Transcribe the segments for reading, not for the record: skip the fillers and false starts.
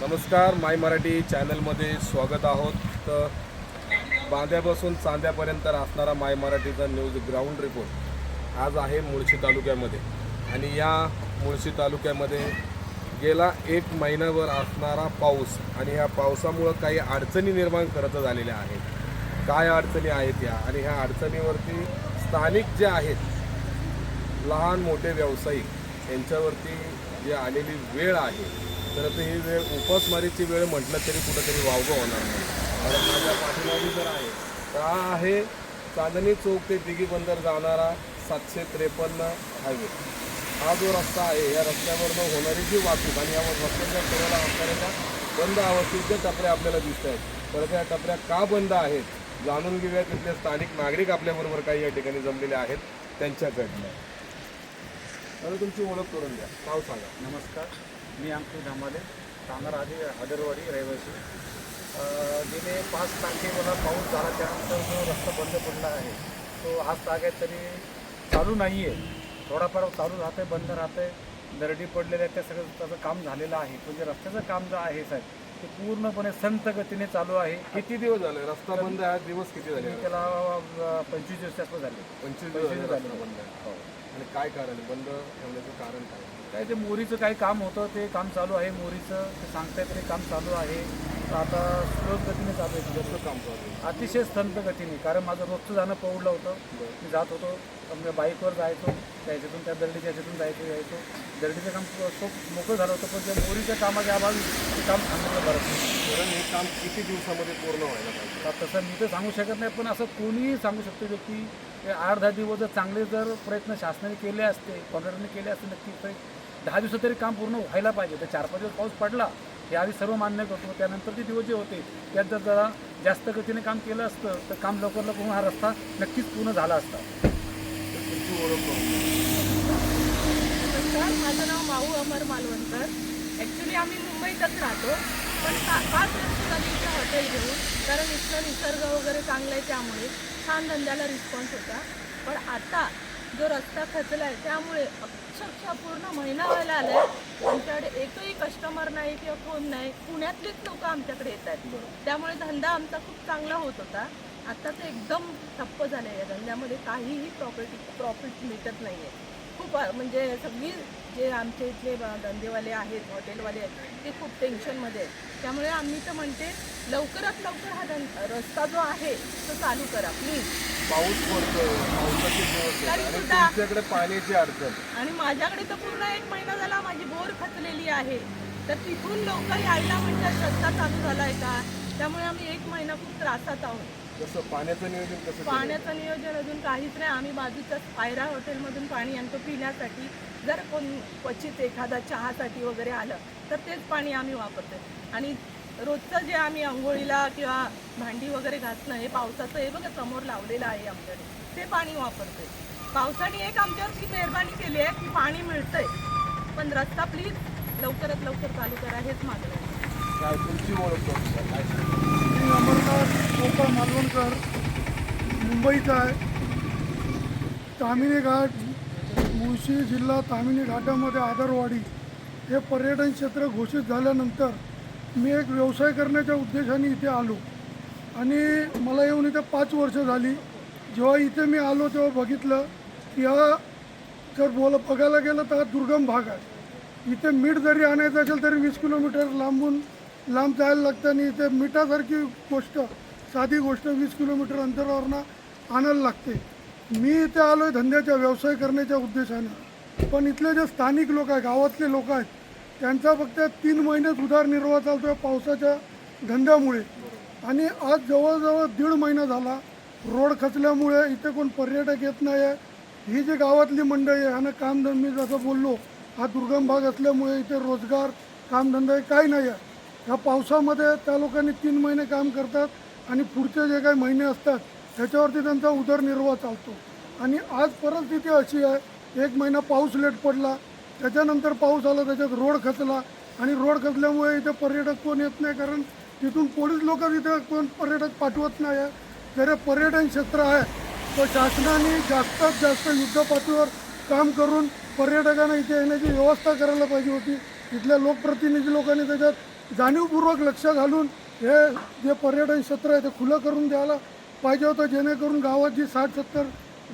नमस्कार, माय मराठी चॅनलमध्ये स्वागत आहोत. तर बांध्यापासून चांद्यापर्यंत असणारा माय मराठीचा न्यूज ग्राउंड रिपोर्ट आज आहे मुळशी तालुक्यामध्ये. आणि या मुळशी तालुक्यामध्ये गेला 1 महिनाभर असणारा पाऊस आणि ह्या पावसामुळं काही अडचणी निर्माण करत झालेल्या आहेत. काय अडचणी आहेत या आणि ह्या अडचणीवरती स्थानिक जे आहेत लहान मोठे व्यावसायिक यांच्यावरती जी आलेली वेळ आहे, तर ही वेळ उपासमारीची वेळ म्हटलं तरी कुठंतरी वावगं होणार नाही. कारण माझ्या पाठीमागे जर आहे तर हा आहे चांदणी चौक ते दिघी बंदर जाणारा 753 हायवे. हा जो रस्ता आहे या रस्त्यावरनं होणारी जी वाहतूक आणि यावर रस्त्याच्या कडेला असणाऱ्या बंद अवस्थेत ज्या टपऱ्या आपल्याला दिसत आहेत, तर त्या टपऱ्या का बंद आहेत जाणून घेऊया. तिथले स्थानिक नागरिक आपल्याबरोबर काही या ठिकाणी जमलेले आहेत त्यांच्याकडनं. तर तुमची ओळख करून द्या, नाव सांगा. नमस्कार, मी अंकुश धामाले, राहणार आदरवाडी रहिवासी. गेले 5 तारखेला पाऊस झाला, त्यानंतर जो रस्ता बंद पडला आहे तो आज ताग्यात तरी चालू नाही आहे. थोडाफार चालू राहतं आहे, बंद राहतं आहे, दरडी पडलेल्या आहेत, त्या सगळं त्याचं काम झालेलं आहे. म्हणजे रस्त्याचं काम जे आहे साहेब ते पूर्णपणे संत गतीने चालू आहे. किती दिवस झाले रस्ता बंद आहे? दिवस किती झाले? त्याला 25 दिवस जास्त झाले. 25 दिवस झाले रस्ता बंद आहे. हो. आणि काय कारण बंद ठेवण्याचं कारण काय? काय ते मोरीचं काही काम होतं, ते काम चालू आहे. मोरीचं ते सांगतायत ते काम चालू आहे. तर आता स्लो गतीने चालू आहे. कसं काम चालू आहे? अतिशय संत गतीने. कारण माझं रोजचं जाणं पवडलं होतं. मी जात होतो, म्हणजे बाईकवर जायचो, त्याच्यातून त्या दर्डीच्या ह्याच्यातून यायचो. दर्डीचं काम खूप मोकळं झालं होतं, पण त्या मोरीच्या कामाच्या अभावी ते काम थांबवलं बरं. कारण हे काम किती दिवसामध्ये पूर्ण व्हायला पाहिजे? तर तसं मी तर सांगू शकत नाही, पण असं कोणीही सांगू शकतो की 8-10 दिवस जर चांगले जर प्रयत्न शासनाने केले असते, कॉन्ट्रॅक्टरने केले असते, नक्कीच तर 10 दिवसात तरी काम पूर्ण व्हायला पाहिजे. तर 4-5 दिवस पाऊस पडला हे आम्ही सर्व मान्य करतो. त्यानंतर ते दिवस जे होते त्यात जर जरा जास्त गतीने काम केलं असतं तर काम लवकर होऊन हा रस्ता नक्कीच पूर्ण झाला असता. तुमची ओळख करून नमस्कार, माझं नाव माऊ अमर मालवणकर. ॲक्च्युली आम्ही मुंबईतच राहतो, पण 5 वर्ष झाली इथं हॉटेल घेऊन, कारण इथलं निसर्ग वगैरे चांगलं आहे, त्यामुळे छान धंद्याला रिस्पॉन्स होता. पण आता जो रस्ता खचला आहे त्यामुळे अक्षरशः पूर्ण महिना व्हायला आला आहे, आमच्याकडे एकही कस्टमर नाही किंवा कोण नाही. पुण्यातलीच लोक आमच्याकडे येत आहेत, त्यामुळे धंदा आमचा खूप चांगला होत होता. आता तर एकदम ठप्प झालं आहे. या धंद्यामध्ये काहीही प्रॉफिट मिळत नाही आहे. खूप म्हणजे सगळी जे आमचे इथले धंदेवाले आहेत, हॉटेलवाले आहेत, ते खूप टेन्शनमध्ये आहेत. त्यामुळे आम्ही तर म्हणते लवकरात लवकर हा रस्ता जो आहे तो चालू करा प्लीज. पाऊस पडतोय, पावसाचे दिवस आहेत आणि तरीसुद्धा- तुमच्याकडे पाण्याची अडचण. आणि माझ्याकडे तर पूर्ण 1 महिना झाला माझी बोर खचलेली आहे. तर तिथून लोक यायला म्हणतात रस्ता चालू झाला आहे का. त्यामुळे आम्ही 1 महिना खूप त्रासात आहोत. कसं पाण्याचं नियोजन कसं केलं? पाण्याचं नियोजन अजून काहीच नाही. आम्ही बाजूच्या पायरा हॉटेलमधून पाणी आणतो पिण्यासाठी. जर कोण क्वचित एखादा चहासाठी वगैरे आलं तर तेच पाणी आम्ही वापरतो. आणि रोजचं जे आम्ही अंघोळीला किंवा भांडी वगैरे घासणं हे पावसाचं हे बघा समोर लावलेलं आहे आमच्याकडे, ते पाणी वापरतोय. पावसाने एक आमच्यावरची मेहरबानी केली आहे की पाणी मिळतंय, पण रस्ता प्लीज लवकरात लवकर चालू करा, हेच मागणं आहे. काय तुमची ओळख करून द्या, काय सांगा? मी अमरनाथ गोपाळ मालवणकर, मुंबईचा आहे. ताम्हिणी घाट, मुळशी जिल्हा ताम्हिणी घाटामध्ये आदरवाडी हे पर्यटन क्षेत्र घोषित झाल्यानंतर मी एक व्यवसाय करण्याच्या उद्देशाने इथे आलो आणि मला येऊन इथे 5 वर्ष झाली. जेव्हा इथे मी आलो तेव्हा बघितलं की हा जर बघायला गेलं तर हा दुर्गम भाग आहे. इथे मीठ जरी आणायचं असेल तरी 20 किलोमीटर लांब जायला लागतं आणि इथे मिठासारखी गोष्ट, साधी गोष्ट 20 किलोमीटर अंतरावरनं आणायला लागते. मी इथे आलो आहे धंद्याच्या व्यवसाय करण्याच्या उद्देशाने, पण इथले जे स्थानिक लोक आहेत, गावातले लोक आहेत, त्यांचा फक्त 3 महिनेच उदरनिर्वाह चालतो आहे पावसाच्या धंद्यामुळे. आणि आज जवळजवळ 1.5 महिना झाला रोड खचल्यामुळे इथे कोण पर्यटक येत नाही आहे. ही जी गावातली मंडळी आहे ह्यानं कामधंदा, मी जसं बोललो, हा दुर्गम भाग असल्यामुळे इथे रोजगार कामधंदा काही नाही आहे. ह्या पावसामध्ये त्या लोकांनी 3 महिने काम करतात आणि पुढचे जे काही महिने असतात त्याच्यावरती त्यांचा उदरनिर्वाह चालतो. आणि आज परिस्थिती अशी आहे, 1 महिना पाऊस लेट पडला, त्याच्यानंतर पाऊस आला, त्याच्यात रोड खचला आणि रोड खचल्यामुळे इथे पर्यटक कोण येत नाही, कारण तिथून पोलीस लोक इथे कोण पर्यटक पाठवत नाही आहे. जर पर्यटन क्षेत्र आहे तर शासनाने जास्तीत जास्त युद्धपातळीवर काम करून पर्यटकांना इथे येण्याची व्यवस्था करायला पाहिजे होती. इथल्या लोकप्रतिनिधी लोकांनी त्याच्यात जाणीवपूर्वक लक्ष घालून हे जे पर्यटन क्षेत्र आहे ते खुलं करून द्यायला पाहिजे होतं, जेणेकरून गावात जी 60-70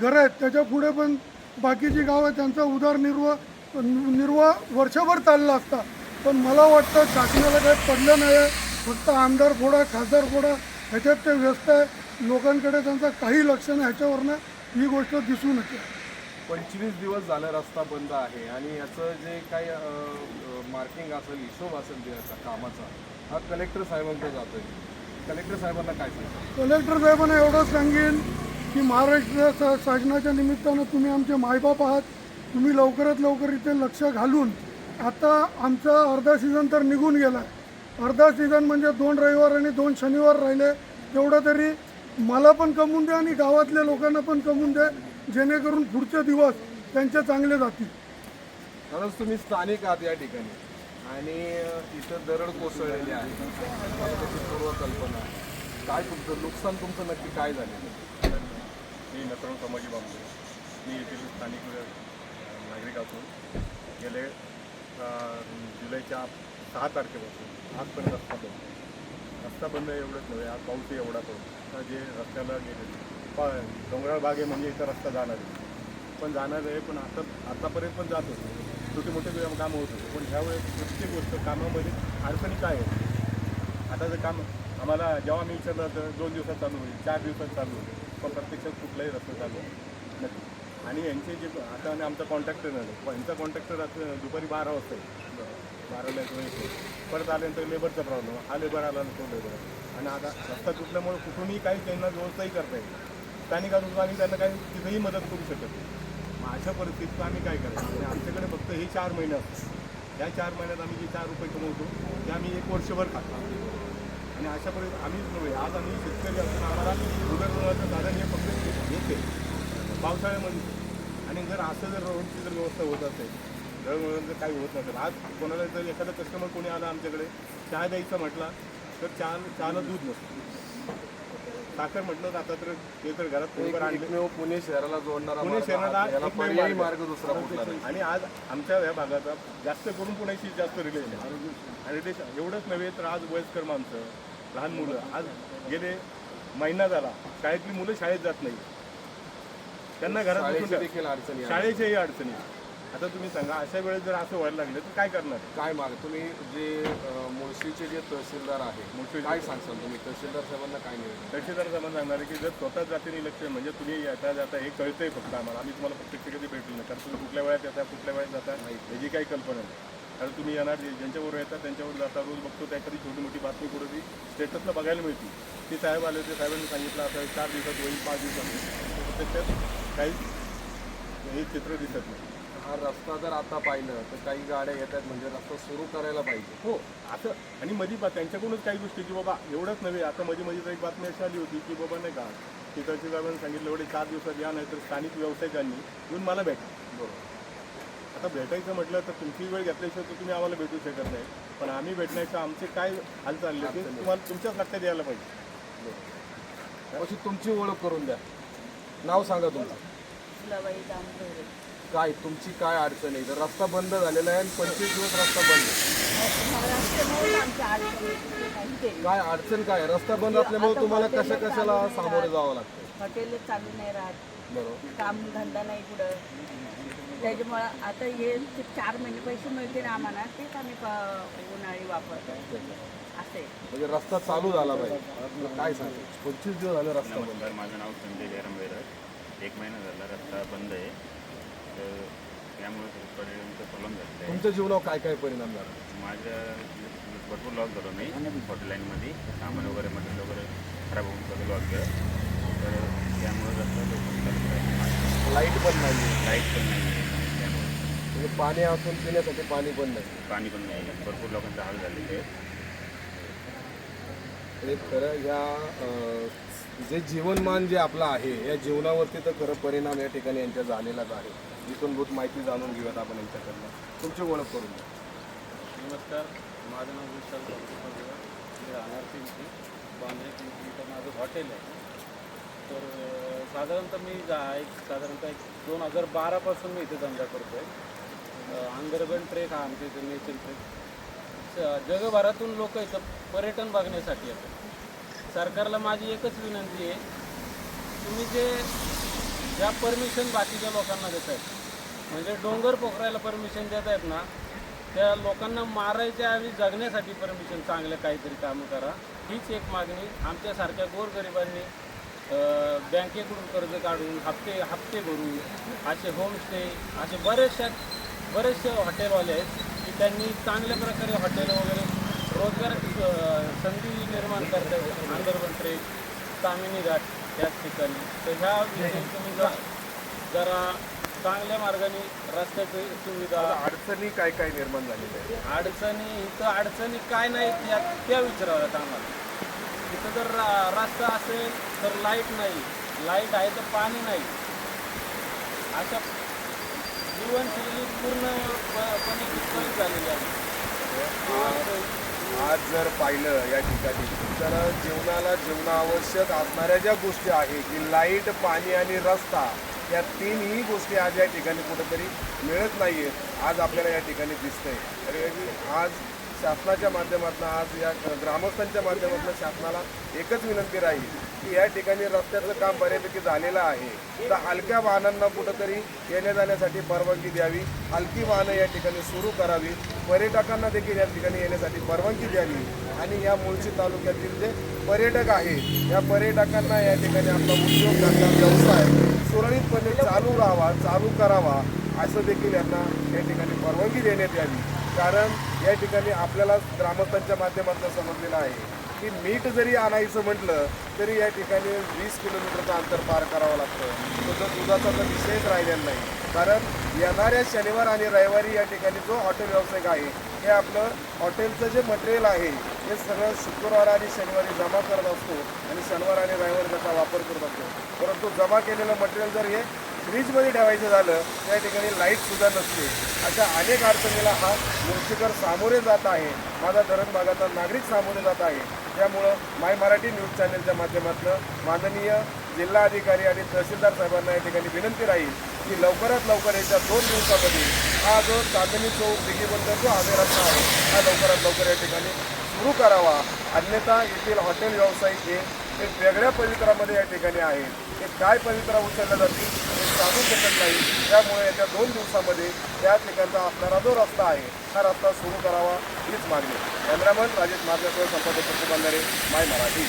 घरं आहेत त्याच्या पुढे पण बाकीची गावं आहेत त्यांचा उदरनिर्वाह वर्षभर चालला असता. पण मला वाटतं शासनाला काही पडलं नाही आहे, फक्त आमदार फोडा खासदार फोडा ह्याच्यात ते व्यस्त आहे. लोकांकडे त्यांचं काही लक्ष नाही, ह्याच्यावरनं ही गोष्ट दिसून येते. 25 दिवस झालं रस्ता बंद आहे आणि याचं जे काही मार्किंग असेल, हिशोब असेल त्याचा कामाचा, हा कलेक्टर साहेबांकडे जातोय. कलेक्टर साहेबांना काय सांगतो? कलेक्टर साहेबांना एवढंच सांगेन की महाराष्ट्र शासनाच्या निमित्तानं तुम्ही आमचे मायबाप आहात, तुम्ही लवकरात लवकर इथे लक्ष घालून, आता आमचा अर्धा सीझन तर निघून गेला आहे, अर्धा सीझन म्हणजे 2 रविवार आणि 2 शनिवार राहिले, तेवढं तरी मला पण कमवून द्या आणि गावातल्या लोकांना पण कमवून द्या, जेणेकरून पुढचे दिवस त्यांचे चांगले जातील. खरंच तुम्ही स्थानिक आहात या ठिकाणी आणि इथं दरड कोसळलेली आहे, तुम्हाला त्याची पूर्वकल्पना आहे. काय तुमचं नुकसान तुमचं नक्की काय झालेलं? मी नतरण समाजी बांबे, मी येथील स्थानिक नागरिक असून गेले जुलैच्या 6 तारखेपासून आजपर्यंत रस्ता बंद एवढंच नव्हे, आज पाऊसही एवढा पडतो जे रस्त्याला गेले डोंगराळ भाग आहे म्हणजे इथं रस्ता जाणार आहे, पण आतापर्यंत पण जात होतो, छोटे मोठे कामं होत होते. पण ह्यावेळेस प्रत्येक गोष्ट कामामध्ये अडचणी काय आहे. आता जर काम आम्हाला जेव्हा मी विचारलं तर 2 दिवसात चालू होईल, 4 दिवसात चालू होईल, पण प्रत्यक्षात कुठलाही रस्ता चालू नाही. आणि यांचे जे आता आमचा कॉन्ट्रॅक्टर नाही, यांचा कॉन्ट्रॅक्टर आता दुपारी 12 वाजता येतो, 12ला येतो, परत आल्यानंतर लेबरचा प्रॉब्लेम, हा लेबर आला तो लेबर, आणि आता रस्ता तुटल्यामुळे कुठूनही काही त्यांना व्यवस्थाही करता येईल. स्थानिक असून आम्ही त्यांना काही तिथेही मदत करू शकत नाही. मग अशा परिस्थितीत आम्ही काय करायचं? आणि आमच्याकडे फक्त हे 4 महिने असतात, या 4 महिन्यात आम्ही जे 4 रुपये कमवतो ते आम्ही 1 वर्षभर खातो. आणि अशा परिस्थितीत आम्हीच नव्हे, आज आम्ही शेतकरी असून आम्हाला उदरनिर्वाहाचं साधन हे फक्त येते पावसाळ्यामध्ये. आणि जर असं जर रोडची जर व्यवस्था होत असेल, दळणवळण जर काही होत नसेल, आज कोणाला जर एखादा कस्टमर कोणी आला आमच्याकडे चहा द्यायचा म्हटला तर चहाला दूध नसतं, साखर म्हटलं आता तर ते तर घरात थोडीफार आणले. एकमेव पुणे शहराला जोडणारा पुणे शहराला याला एकमेव पर्यायी मार्ग. मार्ग दुसरा कुठला नाही. आणि आज आमच्या या भागाचा जास्त करून पुण्याशी जास्त रिलेशन आहे. आणि ते एवढंच नव्हे तर आज वयस्कर माणसं, लहान मुलं, आज गेले महिना झाला शाळेतली मुलं शाळेत जात नाही, त्यांना घरात शाळेची बसून देखील अडचणी आहे. शाळेच्याही अडचणी. आता तुम्ही सांगा अशा वेळेस जर असं व्हायला लागलं तर काय करणार? काय माग तुम्ही जे मुळशीचे जे तहसीलदार आहे काय सांगसाल तुम्ही तहसीलदार साहेबांना काय निवेदन? तहसीलदार साहेबांना सांगणार आहे की जर स्वतः जातीने लक्ष म्हणजे तुम्ही येता जाता हे कळतंय फक्त आम्हाला, आम्ही तुम्हाला प्रत्यक्ष कधी भेटलो नाही, कारण तुम्ही कुठल्या वेळात येता कुठल्या वेळात जाता याची काही कल्पना नाही. कारण तुम्ही येणार ज्यांच्यावर येतात त्यांच्यावर जाता, रोज बघतो त्या एखादी छोटी मोठी बातमी कुठेतरी स्टेटसला बघायला मिळते. ती साहेब आले होते, साहेबांनी सांगितलं असं 4 दिवसात होईल, 5 दिवसात होईल, प्रत्यक्षात काही हे चित्र दिसत नाही. हा रस्ता जर आता पाहिलं तर काही गाड्या येतात म्हणजे रस्ता सुरू करायला पाहिजे. हो असं. आणि मध्ये त्यांच्याकडूनच काही गोष्टी की बाबा एवढंच नव्हे, आता मध्ये तर एक बातमी अशी आली होती की बाबा नाही का की तहसीलदारांनी सांगितलं एवढे 4 दिवसात या, नाही तर स्थानिक व्यावसायिकांनी येऊन मला भेटा. बरोबर. आता भेटायचं म्हटलं तर तुमची वेळ घेतल्याशिवाय तर तुम्ही आम्हाला भेटू शकत नाही, पण आम्ही भेटण्याचं आमचे काय हाल चालले ते तुम्हाला तुमच्याच लक्षात यायला पाहिजे. अशी तुमची ओळख करून द्या, नाव सांगा तुमचं. काय तुमची काय अडचण आहे? तर रस्ता बंद झालेला आहे आणि 25 दिवस रस्ता बंद आहे. काय अडचण काय? रस्ता बंद असल्यामुळे तुम्हाला कशाला सामोरे जावं लागतं? हॉटेल चालू नाही राहत, बरोबर. काम धंदा नाही पुढं, त्याच्यामुळं आता हे 4 महिने पैसे मिळतील आम्हाला, तेच आम्ही उन्हाळी वापरतो असे. म्हणजे रस्ता चालू झाला पाहिजे. काय सांगतो 25 दिवस झाले रस्ता बंद. नमस्कार, माझं नाव संजय जयराम वैराग. 1 महिना झाला रस्ता बंद आहे, तर त्यामुळे पर्यटनचा प्रॉब्लेम झालेला आहे. तुमच्या जीवनावर काय काय परिणाम झाला? माझ्या भरपूर लॉस झालो मी हॉटेल लाईनमध्ये, सामान वगैरे मटेरियल वगैरे खराब होऊन सगळं लॉस गेलं. तर त्यामुळे रस्ता लाईट पण नाही, लाईट पण नाही आहे, त्यामुळे म्हणजे पाणी असून पिण्यासाठी पाणी पण नाही. पाणी पण नाही, भरपूर लोकांचा हाल झालेले आहे. हे खरं ह्या जे जीवनमान जे आपलं आहे या जीवनावरती तर खरं परिणाम या ठिकाणी यांच्या झालेलाच आहे. इथूनभूत माहिती जाणून घेऊयात आपण यांच्याकडनं. तुमची ओळख करून द्या. नमस्कार, माझं नाव विशाल मी राहणार पिंपरी बांद्रे पिंपरी. तर माझं हॉटेल आहे. तर साधारणतः मी साधारणतः 2012 पासून मी इथे धंदा करतो आहे. अंदरबन ट्रेक हा आमच्या इथे नेचर ट्रेक. जगभरातून लोक इथं पर्यटन बघण्यासाठी येतात. सरकारला माझी एकच विनंती आहे, तुम्ही ज्या परमिशन बाकीच्या लोकांना देत आहेत, म्हणजे डोंगर पोखरायला परमिशन देत आहेत ना, त्या लोकांना मारायच्या ऐवजी जगण्यासाठी परमिशन चांगलं काहीतरी कामं करा. हीच एक मागणी आमच्यासारख्या गोरगरिबांनी बँकेकडून कर्ज काढून हप्ते भरून असे होमस्टे असे बरेचसे हॉटेलवाले आहेत की त्यांनी चांगल्या प्रकारे हॉटेल वगैरे रोजगार संधी निर्माण करत आहेत. आंदरवन ट्रेक, तामिनी घाट याच ठिकाणी. तर ह्या विषयी तुम्ही जरा चांगल्या मार्गाने रस्त्याची सुविधा, अडचणी काय काय निर्माण झालेल्या आहेत? इथं अडचणी काय नाहीत त्या विचाराव्यात आम्हाला. इथं जर रस्ता असेल तर लाईट नाही, लाईट आहे तर पाणी नाही, अशा जीवनशैली पूर्णपणे विस्कळीत झालेली आहे. आज जर पाहिलं या ठिकाणी तर जीवनावश्यक असणाऱ्या ज्या गोष्टी आहेत की लाईट, पाणी आणि रस्ता, या तीनही गोष्टी आज या ठिकाणी कुठंतरी मिळत नाही आहेत. आज आपल्याला या ठिकाणी दिसतंय. तर आज शासनाच्या माध्यमातून, आज या ग्रामस्थांच्या माध्यमातून शासनाला एकच विनंती राहील की या ठिकाणी रस्त्याचं काम बऱ्यापैकी झालेलं आहे, तर हलक्या वाहनांना कुठंतरी येण्या जाण्यासाठी परवानगी द्यावी, हलकी वाहनं या ठिकाणी सुरू करावी, पर्यटकांना देखील या ठिकाणी येण्यासाठी परवानगी द्यावी आणि या मुळशी तालुक्यातील जे पर्यटक आहेत या पर्यटकांना या ठिकाणी आपला उद्योगधंदा, व्यवसाय सुरळीतपणे चालू करावा असं देखील यांना या ठिकाणी परवानगी देण्यात यावी. कारण या ठिकाणी आपल्याला ग्रामस्थांच्या माध्यमातून समजलेलं आहे की मीठ जरी आणायचं म्हटलं तरी या ठिकाणी 20 किलोमीटरचं अंतर पार करावं लागतं. तो दुधाचा तर विषयच राहिलेला नाही. कारण येणाऱ्या शनिवार आणि रविवारी या ठिकाणी जो हॉटेल व्यावसायिक आहे हे आपलं हॉटेलचं जे मटेरियल आहे हे सगळं शुक्रवार आणि शनिवारी जमा करत असतो आणि शनिवार आणि रविवारी त्याचा वापर करत असतो. परंतु जमा केलेलं मटेरियल जर हे फ्रीजमध्ये ठेवायचं झालं त्या ठिकाणी लाईटसुद्धा नसते. अशा अनेक अडचणीला हा मुळशीकर सामोरे जात आहे. माझा धरण भागाचा नागरिक सामोरे जात आहे. त्यामुळं माय मराठी न्यूज चॅनलच्या माध्यमातून माननीय जिल्हाधिकारी आणि तहसीलदार साहेबांना या ठिकाणी विनंती राहील की लवकरात लवकर येत्या 2 दिवसामध्ये हा जो चांदणी चौक दिघीबंदर जो हवे रस्ता आहे हा लवकरात लवकर या ठिकाणी सुरू करावा. अन्यथा येथील हॉटेल व्यावसायिक हे एक वेगळ्या पवित्रामध्ये या ठिकाणी आहे. हे काय पवित्रा उचलल्या जातील हे सांगू शकत नाही. त्यामुळे येत्या 2 दिवसामध्ये त्या ठिकाणचा असणारा जो रस्ता आहे हा रस्ता सुरू करावा हीच मागणी. कॅमेरामन राजेश मार्गदर्शक, संपादक माय मराठी.